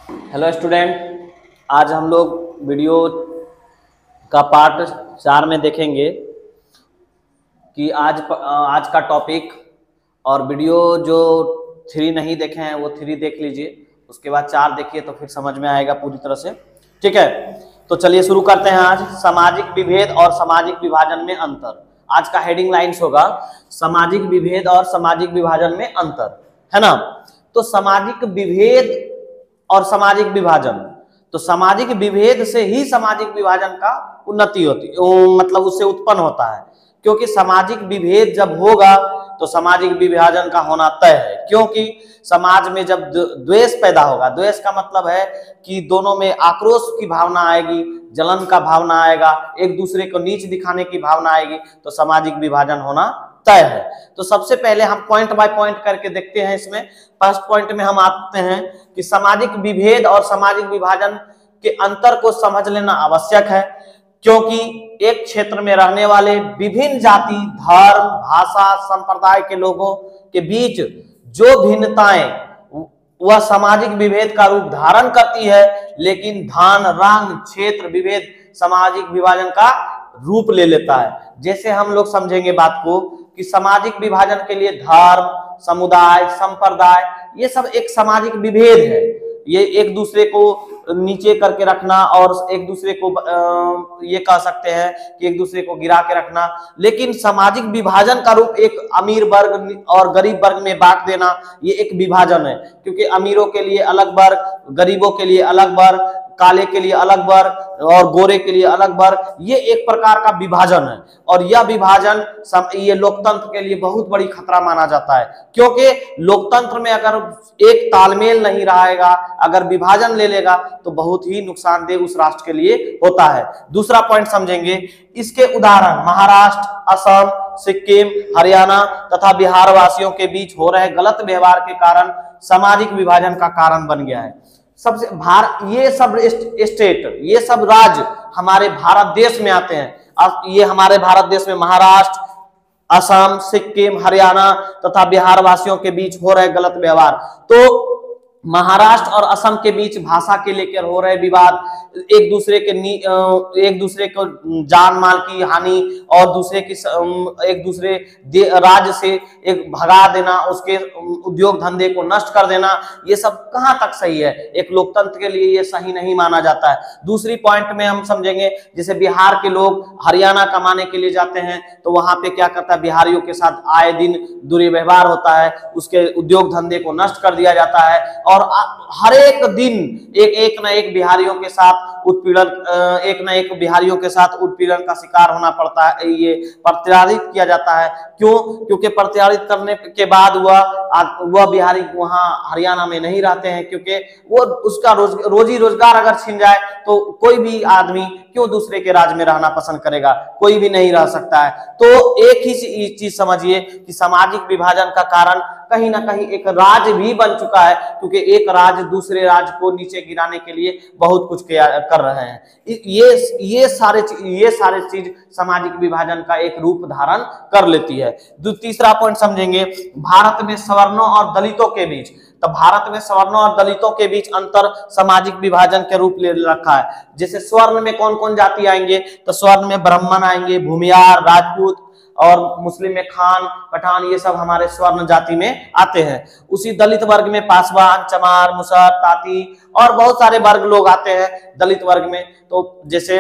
Hello student, आज हम लोग वीडियो का पार्ट 4 में देखेंगे कि आज का टॉपिक और वीडियो जो 3 नहीं देखे हैं वो 3 देख लीजिए, उसके बाद 4 देखिए तो फिर समझ में आएगा पूरी तरह से। ठीक है, तो चलिए शुरू करते हैं। आज सामाजिक विभेद और सामाजिक विभाजन में अंतर। आज का हेडिंग लाइंस होगा सामाजिक विभेद और सामाजिक विभाजन में अंतर, है ना। तो सामाजिक विभेद और सामाजिक विभाजन, तो सामाजिक विभेद से ही सामाजिक विभाजन का उन्नति होती, मतलब उससे उत्पन्न होता है, क्योंकि सामाजिक विभेद जब होगा तो सामाजिक विभाजन का होना तय है। क्योंकि समाज में जब द्वेष पैदा होगा, द्वेष का मतलब है कि दोनों में आक्रोश की भावना आएगी, जलन का भावना आएगा, एक दूसरे को नीच दिखाने की भावना आएगी, तो सामाजिक विभाजन होना तय है। तो सबसे पहले हम पॉइंट बाय पॉइंट करके देखते हैं। इसमें फर्स्ट पॉइंट में हम आते हैं कि सामाजिक विभेद और सामाजिक विभाजन के अंतर को समझ लेना आवश्यक है, क्योंकि एक क्षेत्र में रहने वाले विभिन्न जाति, धर्म, भाषा, संप्रदाय के लोगों के बीच जो भिन्नताएं वह सामाजिक विभेद का रूप धारण करती है, लेकिन धन, रंग, क्षेत्र विभेद सामाजिक विभाजन का रूप ले लेता है। जैसे हम लोग समझेंगे बात को कि सामाजिक विभाजन के लिए धर्म, समुदाय, संप्रदाय, ये सब एक सामाजिक विभेद है। ये एक दूसरे को नीचे करके रखना और एक दूसरे को ये कह सकते हैं कि एक दूसरे को गिरा के रखना। लेकिन सामाजिक विभाजन का रूप एक अमीर वर्ग और गरीब वर्ग में बांट देना, ये एक विभाजन है, क्योंकि अमीरों के लिए अलग वर्ग, गरीबों के लिए अलग वर्ग, काले के लिए अलग वर्ग और गोरे के लिए अलग वर्ग, ये एक प्रकार का विभाजन है। और यह विभाजन ये लोकतंत्र के लिए बहुत बड़ी खतरा माना जाता है, क्योंकि लोकतंत्र में अगर एक तालमेल नहीं रहेगा, अगर विभाजन ले लेगा तो बहुत ही नुकसानदेह उस राष्ट्र के लिए होता है। दूसरा पॉइंट समझेंगे, इसके उदाहरण महाराष्ट्र, असम, सिक्किम, हरियाणा तथा बिहार वासियों के बीच हो रहे गलत व्यवहार के कारण सामाजिक विभाजन का कारण बन गया है। सबसे ये सब स्टेट, ये सब राज्य हमारे भारत देश में आते हैं। अब ये हमारे भारत देश में महाराष्ट्र, असम, सिक्किम, हरियाणा तथा बिहार वासियों के बीच हो रहे गलत व्यवहार। तो महाराष्ट्र और असम के बीच भाषा के लेकर हो रहे विवाद, एक दूसरे को जान माल की हानि और एक दूसरे राज्य से एक भगा देना, उसके उद्योग धंधे को नष्ट कर देना, ये सब कहां तक सही है? एक लोकतंत्र के लिए ये सही नहीं माना जाता है। दूसरी पॉइंट में हम समझेंगे, जैसे बिहार के लोग हरियाणा कमाने के लिए जाते हैं तो वहां पे क्या करता है, बिहारियों के साथ आए दिन दुर्व्यवहार होता है, उसके उद्योग धंधे को नष्ट कर दिया जाता है और हर एक दिन एक न एक बिहारियों के साथ उत्पीड़न का शिकार होना पड़ता है, ये प्रताड़ित किया जाता है। क्यों? क्योंकि प्रताड़ित करने के बाद वह बिहारी वहां हरियाणा में नहीं रहते हैं, क्योंकि वो उसका रोजी रोजगार अगर छिन जाए तो कोई भी आदमी क्यों दूसरे के राज्य में रहना पसंद करेगा? कोई भी नहीं रह सकता है। तो एक ही चीज समझिए कि सामाजिक विभाजन का कारण कहीं ना कहीं एक राज्य भी बन चुका है, क्योंकि एक राज्य दूसरे राज्य को नीचे गिराने के लिए बहुत कुछ कर रहे हैं। ये सारे चीज सामाजिक विभाजन का एक रूप धारण कर लेती है। तीसरा पॉइंट समझेंगे, भारत में सवर्णों और दलितों के बीच। तो भारत में सवर्णों और दलितों के बीच अंतर सामाजिक विभाजन के रूप ले रखा है। जैसे स्वर्ण में कौन कौन जाति आएंगे, तो स्वर्ण में ब्राह्मण आएंगे, भूमियार, राजपूत, और मुस्लिम में खान, पठान, ये सब हमारे स्वर्ण जाति में आते हैं। उसी दलित वर्ग में पासवान, चमार, मुसहर, तांती और बहुत सारे वर्ग लोग आते हैं दलित वर्ग में। तो जैसे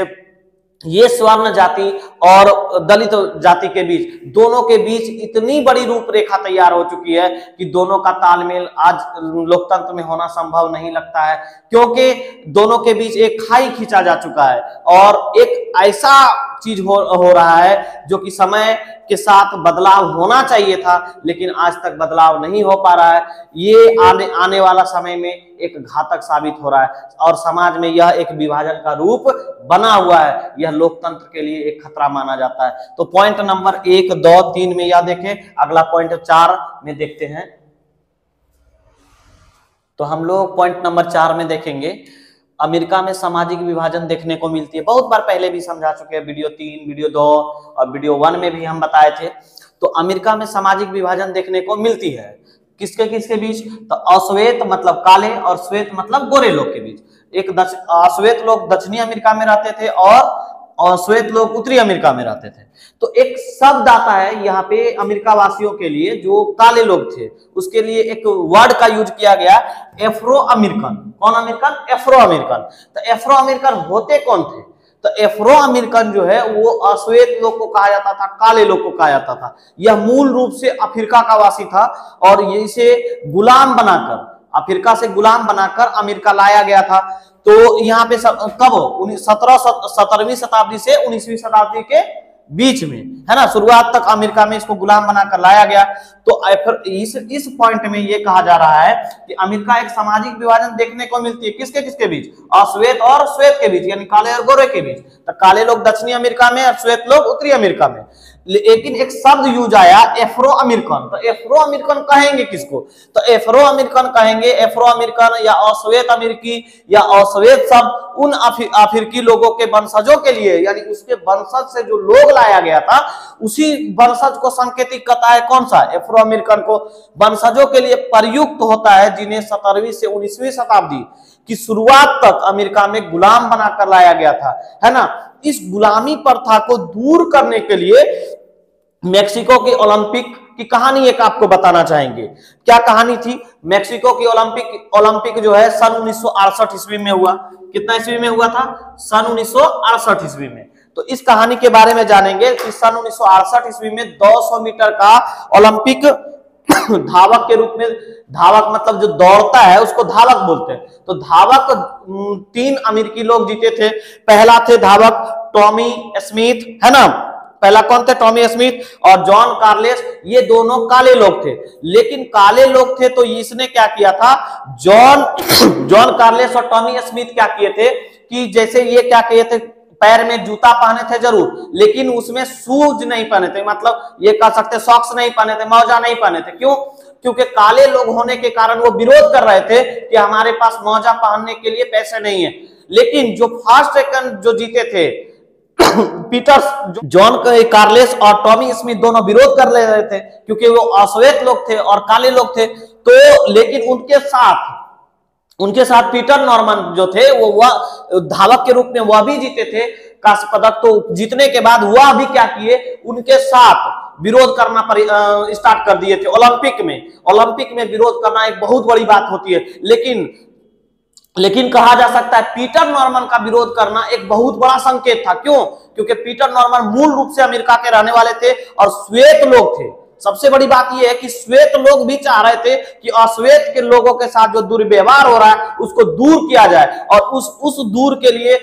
ये स्वर्ण जाति और दलित जाति के बीच, दोनों के बीच इतनी बड़ी रूपरेखा तैयार हो चुकी है कि दोनों का तालमेल आज लोकतंत्र में होना संभव नहीं लगता है, क्योंकि दोनों के बीच एक खाई खींचा जा चुका है और एक ऐसा चीज हो रहा है जो कि समय के साथ बदलाव होना चाहिए था, लेकिन आज तक बदलाव नहीं हो पा रहा है। ये आने वाला समय में एक घातक साबित हो रहा है और समाज में यह एक विभाजन का रूप बना हुआ है। यह लोकतंत्र के लिए एक खतरा माना जाता है। तो पॉइंट नंबर 1, 2, 3 में यह देखें। अगला पॉइंट 4 में देखते हैं। तो हम लोग पॉइंट नंबर 4 में देखेंगे, अमेरिका में सामाजिक विभाजन देखने को मिलती है। बहुत बार पहले भी समझा चुके हैं, वीडियो 3, वीडियो 2 और वीडियो 1 में भी हम बताए थे। तो अमेरिका में सामाजिक विभाजन देखने को मिलती है। किसके किसके बीच? तो अश्वेत मतलब काले और श्वेत मतलब गोरे लोग के बीच। अश्वेत लोग दक्षिणी अमेरिका में रहते थे और श्वेत लोग उत्तरी अमेरिका में रहते थे। तो एक शब्द आता है यहाँ पे अमेरिका वासियों के लिए जो काले लोग थे, उसके लिए एक वर्ड का यूज किया गया, एफ्रो अमेरिकन। कौन अमेरिकन? Afro American. तो एफ्रो अमेरिकन होते कौन थे? तो एफ्रो अमेरिकन जो है वो अश्वेत लोग को कहा जाता था, काले लोग को कहा जाता था। यह मूल रूप से अफ्रीका का वासी था और इसे गुलाम बनाकर, अफ्रीका से गुलाम बनाकर अमेरिका लाया गया था। तो यहाँ पे कब 17वीं शताब्दी से 19वीं शताब्दी के बीच में, है ना, शुरुआत तक अमेरिका में इसको गुलाम बनाकर लाया गया। तो इस पॉइंट में ये कहा जा रहा है कि अमेरिका एक सामाजिक विभाजन देखने को मिलती है। किसके किसके बीच? अश्वेत और श्वेत के बीच, यानी काले और गोरे के बीच। तो काले लोग दक्षिणी अमेरिका में और श्वेत लोग उत्तरी अमेरिका में। लेकिन एक शब्द यूज आया एफ्रो अमेरिकन। तो एफ्रो अमेरिकन कहेंगे किसको? तो एफ्रो अमेरिकन कहेंगे, एफ्रो अमेरिकन या अश्वेत अमेरिकी या अश्वेत शब्द उन अफ्रीकी लोगों के वंशजों के लिए, यानी उसके वंशज से जो लोग लाया गया था उसी वंशज को संकेतित करता है। कौन सा? एफ्रो अमेरिकन को वंशजों के लिए प्रयुक्त होता है जिन्हें 17वीं से 19वीं शताब्दी की शुरुआत तक अमेरिका में गुलाम बनाकर लाया गया था, है ना। इस गुलामी प्रथा को दूर करने के लिए मेक्सिको की ओलंपिक की कहानी एक आपको बताना चाहेंगे। क्या कहानी थी? मेक्सिको की ओलंपिक जो है सन 1968 ईस्वी में हुआ। कितना ईस्वी में हुआ था? सन 1968 ईस्वी में। तो इस कहानी के बारे में जानेंगे कि सन 1968 ईस्वी में 200 मीटर का ओलंपिक धावक के रूप में, धावक मतलब जो दौड़ता है उसको धावक बोलते हैं। तो धावक 3 अमेरिकी लोग जीते थे। पहला थे धावक टॉमी स्मिथ, है ना। पहला कौन थे? टॉमी स्मिथ और जॉन कार्लेस। ये दोनों काले लोग थे, लेकिन काले लोग थे तो इसने क्या किया था, जॉन कार्लेस और टॉमी स्मिथ क्या किए थे कि जैसे ये क्या किए थे, पैर में जूता पहने थे जरूर, लेकिन उसमें शूज नहीं पहने थे, मतलब ये कह सकते सॉक्स नहीं पहने थे, मौजा नहीं पहने थे। क्यों? क्योंकि काले लोग होने के कारण वो विरोध कर रहे थे कि हमारे पास मौजा पहनने के लिए पैसे नहीं है। लेकिन जो फर्स्ट सेकंड जो जीते थे पीटर्स, जॉन कार्लेस और टॉमी स्मिथ दोनों विरोध कर रहे थे क्योंकि वो अश्वेत लोग थे और काले लोग थे। तो लेकिन उनके साथ पीटर नॉर्मन जो थे वो धावक के रूप में वह भी जीते थे कांस्य पदक। तो जीतने के बाद वह भी क्या किए, उनके साथ विरोध करना स्टार्ट कर दिए थे। ओलंपिक में विरोध करना एक बहुत बड़ी बात होती है, लेकिन कहा जा सकता है पीटर नॉर्मन का विरोध करना एक बहुत बड़ा संकेत था। क्यों? क्योंकि पीटर नॉर्मन मूल रूप से अमेरिका के रहने वाले थे और श्वेत लोग थे। सबसे बड़ी बात यह है कि श्वेत लोग भी चाह रहे थे कि अश्वेत के लोगों के साथ जो दुर्व्यवहार हो रहा है उसको दूर किया जाए, और उस दूर के लिए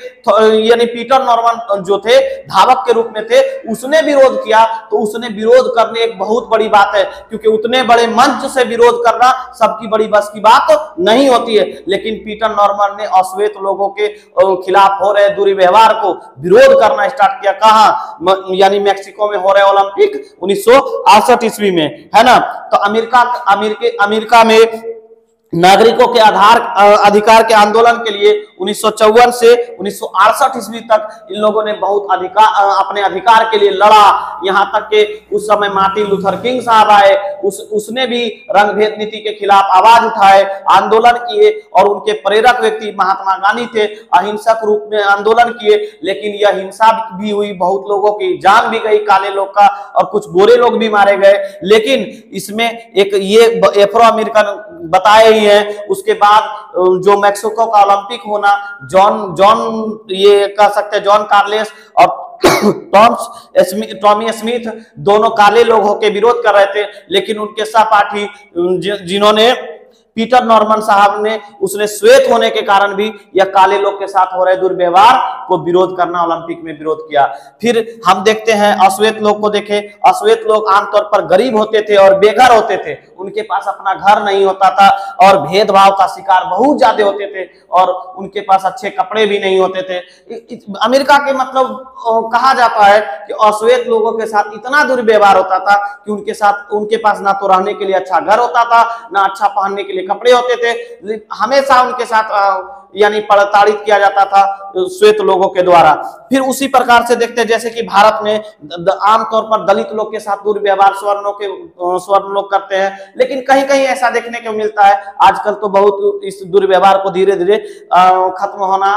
यानी पीटर नॉर्मन जो थे धावक के रूप में थे, उसने विरोध किया। तो उसने विरोध करने एक बहुत बड़ी बात है, क्योंकि उतने बड़े मंच से विरोध करना सबकी बड़ी बस की बात नहीं होती है। लेकिन पीटर नॉर्मन ने अश्वेत लोगों के खिलाफ हो रहे दुर्व्यवहार को विरोध करना स्टार्ट किया। कहां? यानी मेक्सिको में हो रहे ओलंपिक 1968 ईस्वी में, है ना। तो अमेरिका में नागरिकों के अधिकार के आंदोलन के लिए 1954 से 1968 ईस्वी तक इन लोगों ने बहुत अपने अधिकार के लिए लड़ा। यहां तक कि उस समय मार्टिन लूथर किंग साहब आए, उसने भी रंगभेद नीति के खिलाफ आवाज उठाए, आंदोलन किए, और उनके प्रेरक व्यक्ति महात्मा गांधी थे। अहिंसक रूप में आंदोलन किए, लेकिन यह हिंसा भी हुई, बहुत लोगों की जान भी गई, काले लोग का, और कुछ गोरे लोग भी मारे गए। लेकिन इसमें एक ये एफ्रो अमेरिकन बताए ही है। उसके बाद जो मेक्सिको का ओलंपिक होना, ये कह सकते हैं जॉन कार्लेस और टॉमी स्मिथ दोनों काले लोग होकर विरोध कर रहे थे, लेकिन उनके सहपाठी जिन्होंने पीटर नॉर्मन साहब ने, उसने श्वेत होने के कारण भी यह काले लोग के साथ हो रहे दुर्व्यवहार को विरोध करना, ओलंपिक में विरोध किया। फिर हम देखते हैं अश्वेत लोग को देखें। अश्वेत लोग आमतौर पर गरीब होते थे और बेघर होते थे, उनके पास अपना घर नहीं होता था और भेदभाव का शिकार बहुत ज्यादा होते थे, और उनके पास अच्छे कपड़े भी नहीं होते थे। अमेरिका के मतलब कहा जाता है कि अश्वेत लोगों के साथ इतना दुर्व्यवहार होता था कि उनके पास ना तो रहने के लिए अच्छा घर होता था, ना अच्छा पहनने के लिए कपड़े होते थे। हमेशा उनके साथ यानी प्रताड़ित किया जाता था श्वेत लोगों के द्वारा। फिर उसी प्रकार से देखते हैं जैसे कि भारत में आमतौर पर दलित लोग के साथ दुर्व्यवहार स्वर्ण लोग करते हैं, लेकिन कहीं कहीं ऐसा देखने को मिलता है आजकल तो बहुत इस दुर्व्यवहार को धीरे धीरे खत्म होना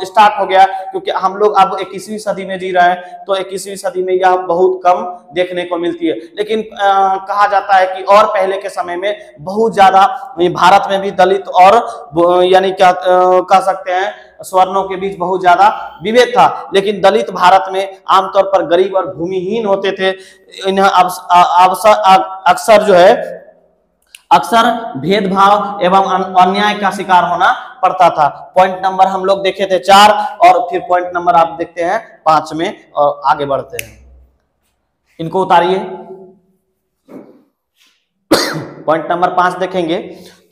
स्टार्ट हो गया, क्योंकि हम लोग अब 21वीं सदी में जी रहे हैं, तो 21वीं सदी में यह बहुत कम देखने को मिलती है। लेकिन कहा जाता है कि और पहले के समय में बहुत ज्यादा भारत में भी दलित और यानी क्या कह सकते हैं स्वर्णों के बीच बहुत ज्यादा विभेद था, लेकिन दलित भारत में आमतौर पर गरीब और भूमिहीन होते थे। इन्हें अक्सर जो है अक्सर भेदभाव एवं अन्याय का शिकार होना पड़ता था। पॉइंट नंबर हम लोग देखे थे 4 और फिर पॉइंट नंबर आप देखते हैं 5 में और आगे बढ़ते हैं। इनको उतारिए। पॉइंट नंबर 5 देखेंगे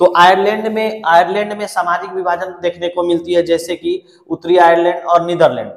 तो आयरलैंड में सामाजिक विभाजन देखने को मिलती है, जैसे कि उत्तरी आयरलैंड और नीदरलैंड।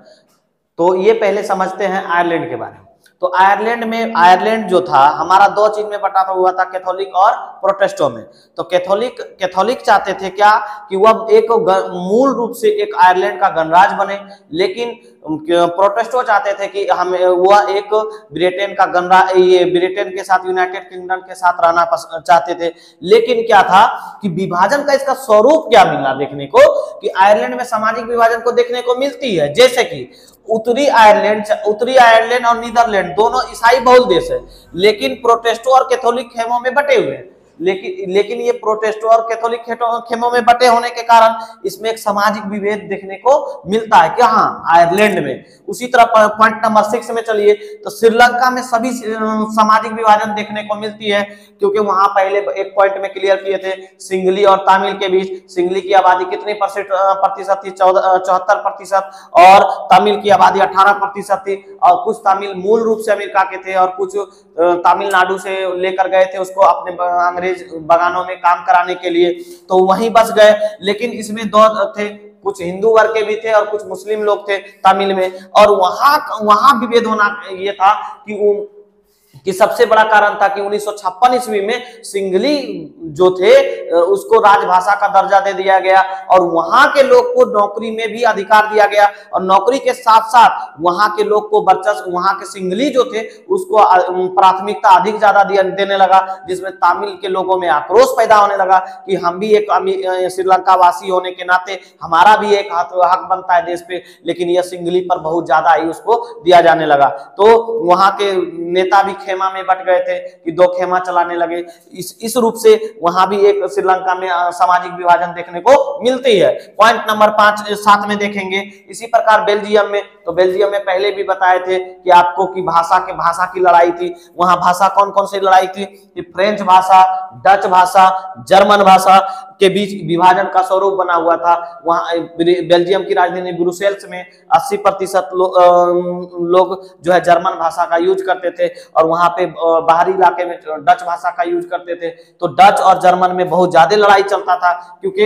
तो ये पहले समझते हैं आयरलैंड के बारे में। तो आयरलैंड जो था हमारा 2 चीज में बटा हुआ था, कैथोलिक और प्रोटेस्टों में। तो कैथोलिक चाहते थे क्या कि वह एक मूल रूप से एक आयरलैंड का गणराज्य बने, लेकिन प्रोटेस्टो चाहते थे कि हमें वह एक ब्रिटेन का ब्रिटेन के साथ यूनाइटेड किंगडम के साथ रहना चाहते थे। लेकिन क्या था कि विभाजन का इसका स्वरूप क्या मिला देखने को कि आयरलैंड में सामाजिक विभाजन को देखने को मिलती है, जैसे कि उत्तरी आयरलैंड और नीदरलैंड दोनों ईसाई बहुल देश है, लेकिन प्रोटेस्टो और कैथोलिक खेमों में बटे हुए हैं। लेकिन ये प्रोटेस्टो और कैथोलिक खेमों में बटे होने के कारण इसमें एक सामाजिक विभेद देखने को मिलता है कि हाँ आयरलैंड में। उसी तरह पॉइंट नंबर 6 में चलिए तो श्रीलंका में सभी सामाजिक विभाजन देखने को मिलती है, क्योंकि वहां पहले एक पॉइंट में क्लियर किए थे सिंगली और तमिल के बीच। सिंगली की आबादी कितनी प्रतिशत थी? 74%, और तमिल की आबादी 18% थी। और कुछ तमिल मूल रूप से अमेरिका के थे और कुछ तमिलनाडु से लेकर गए थे उसको अपने अंग्रेज बगानों में काम कराने के लिए, तो वहीं बस गए। लेकिन इसमें 2 थे, कुछ हिंदू वर्ग के भी थे और कुछ मुस्लिम लोग थे तमिल में। और वहां विभेद होना ये था कि सबसे बड़ा कारण था कि 1956 ईस्वी में सिंगली जो थे उसको राजभाषा का दर्जा दे दिया गया और वहां के लोग को नौकरी में भी अधिकार दिया गया, और नौकरी के साथ साथ वहां के लोग को वर्चस्व, वहां के सिंगली जो थे उसको प्राथमिकता अधिक ज्यादा देने लगा, जिसमें तमिल के लोगों में आक्रोश पैदा होने लगा कि हम भी एक श्रीलंका वासी होने के नाते हमारा भी एक हक बनता है देश पे। लेकिन यह सिंगली पर बहुत ज्यादा ही उसको दिया जाने लगा, तो वहां के नेता भी खेमा में बट गए थे कि 2 खेमा चलाने लगे। इस रूप से वहां भी एक श्रीलंका में सामाजिक विभाजन देखने को मिलती है। पॉइंट नंबर 7 में देखेंगे इसी प्रकार बेल्जियम में। तो बेल्जियम में पहले भी बताए थे कि आपको कि भाषा की लड़ाई थी। वहां भाषा कौन कौन सी लड़ाई थी कि फ्रेंच भाषा, डच भाषा, जर्मन भाषा के बीच विभाजन का स्वरूप बना हुआ था। वहां बेल्जियम की राजधानी ब्रुसेल्स में 80% लोग जो है जर्मन भाषा का यूज करते थे और वहां पे बाहरी इलाके में डच भाषा का यूज करते थे। तो डच और जर्मन में बहुत ज्यादा लड़ाई चलता था, क्योंकि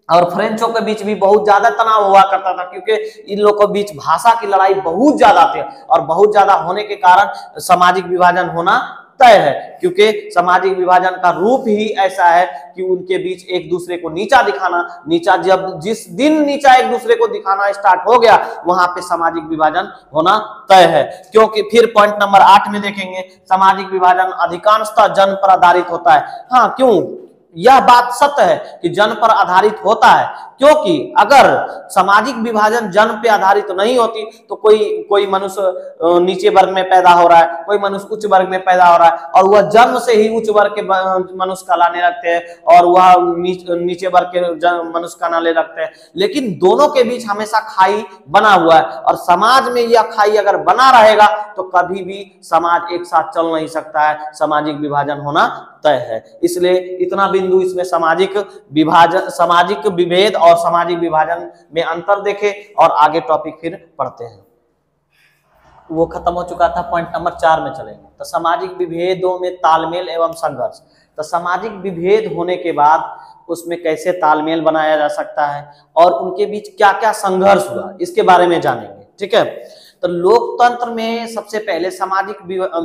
और फ्रेंचों के बीच भी बहुत ज्यादा तनाव हुआ करता था, क्योंकि इन लोगों के बीच भाषा की लड़ाई बहुत ज्यादा थी। और बहुत ज्यादा होने के कारण सामाजिक विभाजन होना तय है, क्योंकि सामाजिक विभाजन का रूप ही ऐसा है कि उनके बीच एक दूसरे को नीचा दिखाना। जिस दिन नीचा एक दूसरे को दिखाना स्टार्ट हो गया वहां पे सामाजिक विभाजन होना तय है। क्योंकि फिर पॉइंट नंबर 8 में देखेंगे सामाजिक विभाजन अधिकांशतः जन्म पर आधारित होता है। हाँ, क्यों? यह बात सत्य है कि जन्म पर आधारित होता है, क्योंकि अगर सामाजिक विभाजन जन्म पे आधारित नहीं होती तो कोई मनुष्य नीचे वर्ग में पैदा हो रहा है, कोई मनुष्य उच्च वर्ग में पैदा हो रहा है और वह जन्म से ही उच्च वर्ग के मनुष्य कहलाने लगते हैं और वह नीचे वर्ग के मनुष्य कहलाने लगते हैं। लेकिन दोनों के बीच हमेशा खाई बना हुआ है और समाज में यह खाई अगर बना रहेगा तो कभी भी समाज एक साथ चल नहीं सकता है, सामाजिक विभाजन होना तय है। इसलिए इतना बिंदु इसमें सामाजिक विभेद और सामाजिक विभाजन में अंतर देखे और आगे टॉपिक फिर पढ़ते हैं। वो खत्म हो चुका था। पॉइंट नंबर 4 में चलेंगे। तो सामाजिक विभेदों में तालमेल एवं संघर्ष। तो सामाजिक विभेद होने के बाद उसमें कैसे तालमेल बनाया जा सकता है और उनके बीच क्या क्या संघर्ष हुआ इसके बारे में जानेंगे। ठीक है, तो लोकतंत्र में सबसे पहले सामाजिक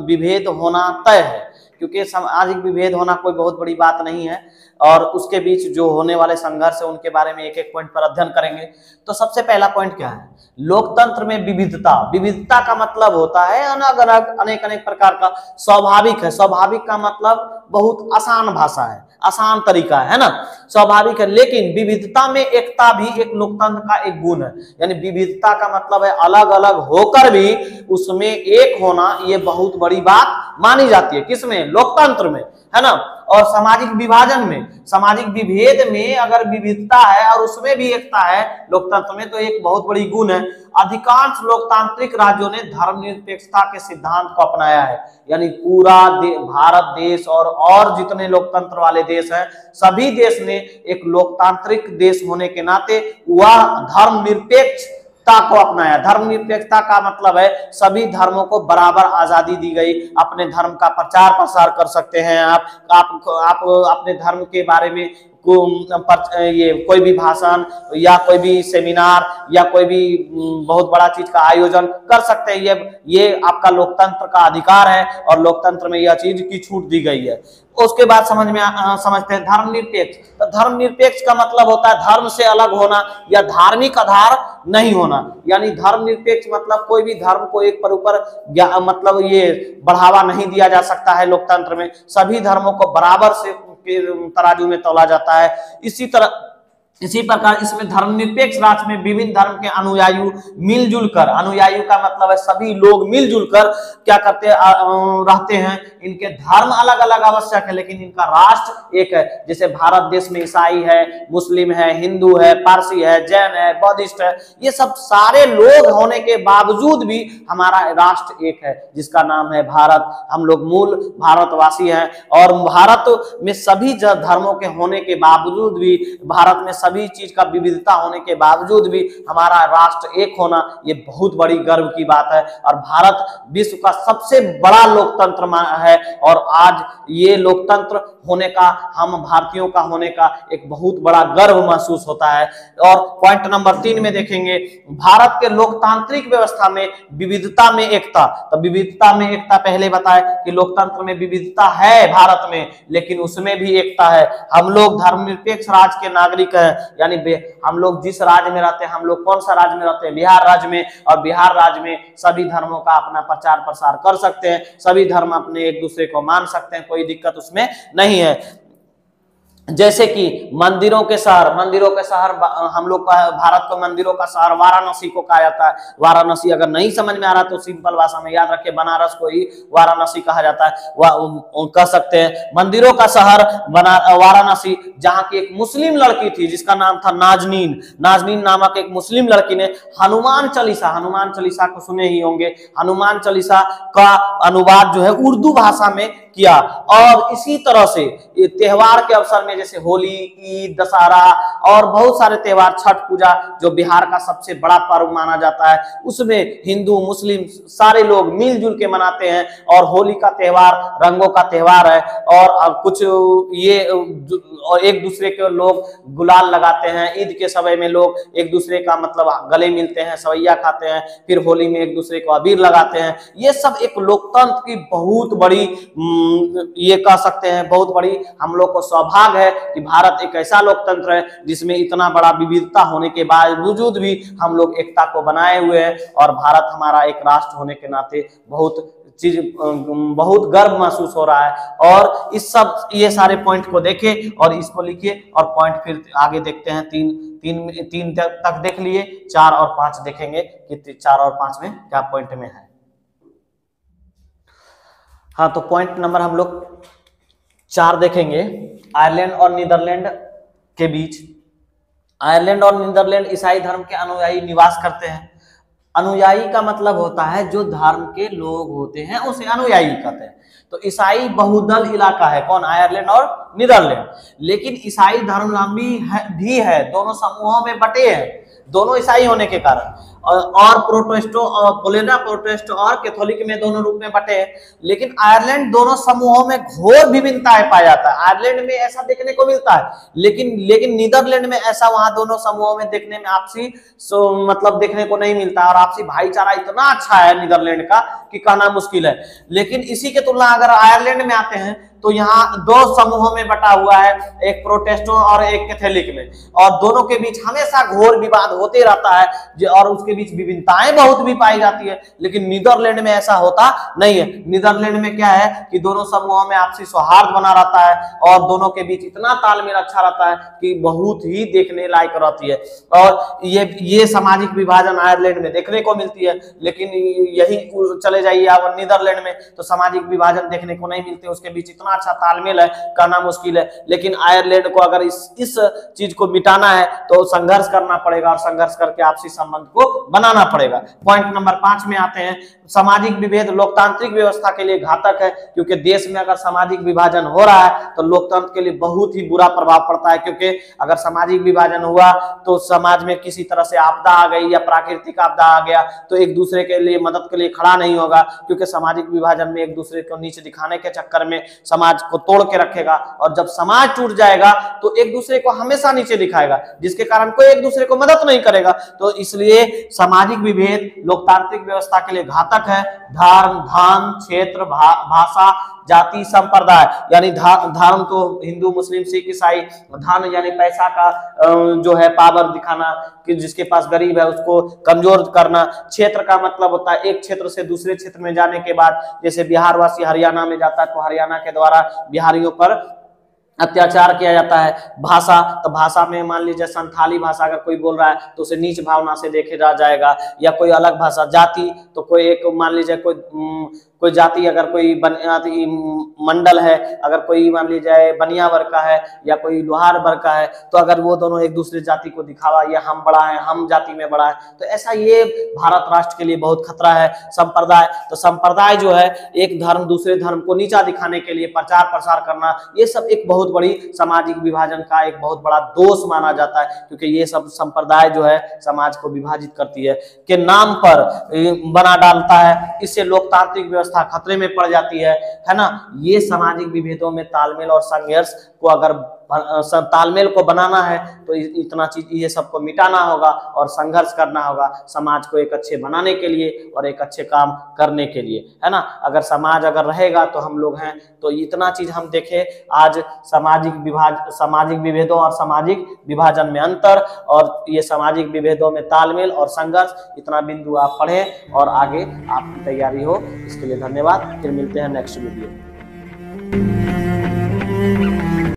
विभेद होना तय है, क्योंकि सामाजिक विभेद होना कोई बहुत बड़ी बात नहीं है, और उसके बीच जो होने वाले संघर्ष है उनके बारे में एक एक पॉइंट पर अध्ययन करेंगे। तो सबसे पहला पॉइंट क्या है, लोकतंत्र में विविधता। विविधता का मतलब होता है अलग अलग अनेक अनेक प्रकार का। स्वाभाविक है, स्वाभाविक का मतलब बहुत आसान भाषा है, आसान तरीका है ना, स्वाभाविक है। लेकिन विविधता में एकता भी एक लोकतंत्र का एक गुण है, यानी विविधता का मतलब है अलग अलग होकर भी उसमें एक होना, ये बहुत बड़ी बात मानी जाती है। किसमें? लोकतंत्र में, है ना। और सामाजिक विभाजन में, सामाजिक विभेद में अगर विविधता है और उसमें भी एकता है लोकतंत्र में, तो एक बहुत बड़ी गुण है। अधिकांश लोकतांत्रिक राज्यों ने धर्मनिरपेक्षता के सिद्धांत को अपनाया है, यानी पूरा भारत देश और जितने लोकतंत्र वाले देश हैं, सभी देश ने एक लोकतांत्रिक देश होने के नाते वह धर्मनिरपेक्षता को अपनाया। धर्मनिरपेक्षता का मतलब है सभी धर्मों को बराबर आजादी दी गई, अपने धर्म का प्रचार प्रसार कर सकते हैं आप अपने धर्म के बारे में ये कोई भी भाषण या कोई भी सेमिनार या कोई भी बहुत बड़ा चीज का आयोजन कर सकते हैं। ये आपका लोकतंत्र का अधिकार है और लोकतंत्र में यह चीज की छूट दी गई है। उसके बाद समझते हैं धर्मनिरपेक्ष। तो धर्मनिरपेक्ष का मतलब होता है धर्म से अलग होना या धार्मिक आधार नहीं होना, यानी धर्मनिरपेक्ष मतलब कोई भी धर्म को एक पर ऊपर मतलब ये बढ़ावा नहीं दिया जा सकता है। लोकतंत्र में सभी धर्मों को बराबर से तराजू में तौला जाता है। इसी प्रकार इसमें धर्मनिरपेक्ष राष्ट्र में विभिन्न धर्म के अनुयायी मिलजुल कर, अनुयायी का मतलब है सभी लोग मिलजुल कर क्या करते रहते हैं। इनके धर्म अलग अलग आवश्यक है लेकिन इनका राष्ट्र एक है। जैसे भारत देश में ईसाई है, मुस्लिम है, हिंदू है, पारसी है, जैन है, बौद्धिस्ट है, ये सब सारे लोग होने के बावजूद भी हमारा राष्ट्र एक है जिसका नाम है भारत। हम लोग मूल भारतवासी हैं और भारत में सभी धर्मों के होने के बावजूद भी, भारत में सभी चीज का विविधता होने के बावजूद भी हमारा राष्ट्र एक होना, ये बहुत बड़ी गर्व की बात है। और भारत विश्व का सबसे बड़ा लोकतंत्र है और आज ये लोकतंत्र होने का, हम भारतीयों का होने का एक बहुत बड़ा गर्व महसूस होता है। और पॉइंट नंबर 3 में देखेंगे भारत के लोकतांत्रिक व्यवस्था में विविधता में एकता। तो विविधता में एकता पहले बताए कि लोकतंत्र में विविधता है भारत में, लेकिन उसमें भी एकता है। हम लोग धर्मनिरपेक्ष राज्य के नागरिक हैं, यानी हम लोग जिस राज्य में रहते हैं, हम लोग कौन सा राज्य में रहते हैं? बिहार राज्य में। और बिहार राज्य में सभी धर्मों का अपना प्रचार प्रसार कर सकते हैं, सभी धर्म अपने एक दूसरे को मान सकते हैं, कोई दिक्कत उसमें नहीं है। जैसे कि मंदिरों के शहर हम लोग का भारत को मंदिरों का शहर वाराणसी को कहा जाता है। वाराणसी अगर नहीं समझ में आ रहा तो सिंपल भाषा में याद रखें, बनारस को ही वाराणसी कहा जाता है। कह सकते हैं मंदिरों का शहर वाराणसी, जहां की एक मुस्लिम लड़की थी जिसका नाम था नाजनीन नामक एक मुस्लिम लड़की ने हनुमान चालीसा को सुने ही होंगे, हनुमान चालीसा का अनुवाद जो है उर्दू भाषा में किया। और इसी तरह से त्योहार के अवसर में जैसे होली, ईद, दशहरा और बहुत सारे त्योहार, छठ पूजा जो बिहार का सबसे बड़ा पर्व माना जाता है, उसमें हिंदू मुस्लिम सारे लोग मिलजुल के मनाते हैं। और होली का त्योहार रंगों का त्योहार है और कुछ ये एक दूसरे के लोग गुलाल लगाते हैं। ईद के समय में लोग एक दूसरे का मतलब गले मिलते हैं, सवैया खाते हैं, फिर होली में एक दूसरे को अबीर लगाते हैं। ये सब एक लोकतंत्र की बहुत बड़ी ये कह सकते हैं बहुत बड़ी हम लोग को सौभाग्य है कि भारत एक ऐसा लोकतंत्र है जिसमें इतना बड़ा विविधता होने के बावजूद भी हम लोग एकता को बनाए हुए हैं। और भारत हमारा एक राष्ट्र होने के नाते बहुत गर्व महसूस हो रहा है। और ये सारे पॉइंट को देखें और इसको लिखिए और पॉइंट फिर आगे देखते हैं। तीन तक देख लिए, 4 और 5 देखेंगे कि 4 और 5 में क्या पॉइंट में है। हाँ, तो पॉइंट नंबर हम लोग 4 देखेंगे। आयरलैंड और नीदरलैंड के बीच, आयरलैंड और नीदरलैंड ईसाई धर्म के अनुयायी निवास करते हैं। अनुयायी का मतलब होता है जो धर्म के लोग होते हैं उसे अनुयायी कहते हैं। तो ईसाई बहुदल इलाका है, कौन? आयरलैंड और नीदरलैंड। लेकिन ईसाई धर्मावलंबी भी है, दोनों समूहों में बटे हैं, दोनों ईसाई होने के कारण। और प्रोटेस्टो और बोले ना, प्रोटेस्ट और कैथोलिक में दोनों रूप में बटे हैं। लेकिन आयरलैंड दोनों समूहों में घोर विभिन्नताएं पाया जाता है। आयरलैंड में ऐसा देखने को मिलता है, लेकिन नीदरलैंड में ऐसा वहां दोनों समूहों में देखने में आपसी मतलब देखने को नहीं मिलता। और आपसी भाईचारा इतना अच्छा है नीदरलैंड का कि कहना मुश्किल है। लेकिन इसी के तुलना अगर आयरलैंड में आते हैं तो यहाँ दो समूहों में बटा हुआ है, एक प्रोटेस्टों और एक कैथोलिक में, और दोनों के बीच हमेशा घोर विवाद होते रहता है और उसके बीच विभिन्नताएं बहुत भी पाई जाती है। लेकिन नीदरलैंड में ऐसा होता नहीं है। नीदरलैंड में क्या है कि दोनों समूहों में आपसी सौहार्द बना रहता है और दोनों के बीच इतना तालमेल अच्छा रहता है कि बहुत ही देखने लायक रहती है। और ये सामाजिक विभाजन आयरलैंड में देखने को मिलती है। लेकिन यही चले जाइए आप नीदरलैंड में तो सामाजिक विभाजन देखने को नहीं मिलते, उसके बीच इतना अच्छा तालमेल है, कहना मुश्किल है। लेकिन आयरलैंड को अगर इस चीज को मिटाना है तो संघर्ष करना पड़ेगा और संघर्ष करके आपसी संबंध को बनाना पड़ेगा। पॉइंट नंबर 5 में आते हैं, सामाजिक विभेद लोकतांत्रिक व्यवस्था के लिए घातक है, क्योंकि देश में अगर सामाजिक विभाजन हो रहा है तो लोकतंत्र के लिए बहुत ही बुरा प्रभाव पड़ता है। क्योंकि अगर सामाजिक विभाजन हुआ तो समाज में किसी तरह से आपदा आ गई या प्राकृतिक आपदा आ गया तो एक दूसरे के लिए मदद के लिए खड़ा नहीं होगा, क्योंकि सामाजिक विभाजन में एक दूसरे को नीचे दिखाने के चक्कर में समाज को तोड़ के रखेगा। और जब समाज टूट जाएगा तो एक दूसरे को हमेशा नीचे दिखाएगा, जिसके कारण कोई एक दूसरे को मदद नहीं करेगा। तो इसलिए सामाजिक विभेद लोकतांत्रिक व्यवस्था के लिए घातक है। धर्म, धन, क्षेत्र, भाषा, जाति, संप्रदाय, यानी धर्म तो हिंदू, मुस्लिम, सिख, ईसाई, धन यानी पैसा का जो है पावर दिखाना कि जिसके पास गरीब है उसको कमजोर करना। क्षेत्र का मतलब होता है एक क्षेत्र से दूसरे क्षेत्र में जाने के बाद, जैसे बिहार वासी हरियाणा में जाता है तो हरियाणा के द्वारा बिहारियों पर अत्याचार किया जाता है। भाषा, तो भाषा में मान लीजिए संथाली भाषा अगर कोई बोल रहा है तो उसे नीच भावना से देखे जाएगा, या कोई अलग भाषा। जाति तो कोई एक मान लीजिए कोई जाति अगर कोई मंडल है, अगर कोई मान लीजिए बनिया वर्ग का है या कोई लोहार वर्ग का है, तो अगर वो दोनों एक दूसरे जाति को दिखावा या हम बड़ा है, हम जाति में बड़ा है, तो ऐसा ये भारत राष्ट्र के लिए बहुत खतरा है। संप्रदाय, तो संप्रदाय जो है एक धर्म दूसरे धर्म को नीचा दिखाने के लिए प्रचार प्रसार करना, ये सब एक बहुत बड़ी सामाजिक विभाजन का एक बहुत बड़ा दोष माना जाता है। क्योंकि ये सब संप्रदाय जो है समाज को विभाजित करती है के नाम पर बना डालता है, इससे लोकतांत्रिक व्यवस्था खतरे में पड़ जाती है ना। ये सामाजिक विभेदों में तालमेल और संघर्ष को अगर तालमेल को बनाना है तो इतना चीज ये सबको मिटाना होगा और संघर्ष करना होगा समाज को एक अच्छे बनाने के लिए और एक अच्छे काम करने के लिए, है ना। अगर समाज अगर रहेगा तो हम लोग हैं। तो इतना चीज हम देखें आज सामाजिक विभेदों और सामाजिक विभाजन में अंतर और ये सामाजिक विभेदों में तालमेल और संघर्ष, इतना बिंदु आप पढ़ें और आगे आपकी तैयारी हो। इसके लिए धन्यवाद। फिर मिलते हैं नेक्स्ट वीडियो।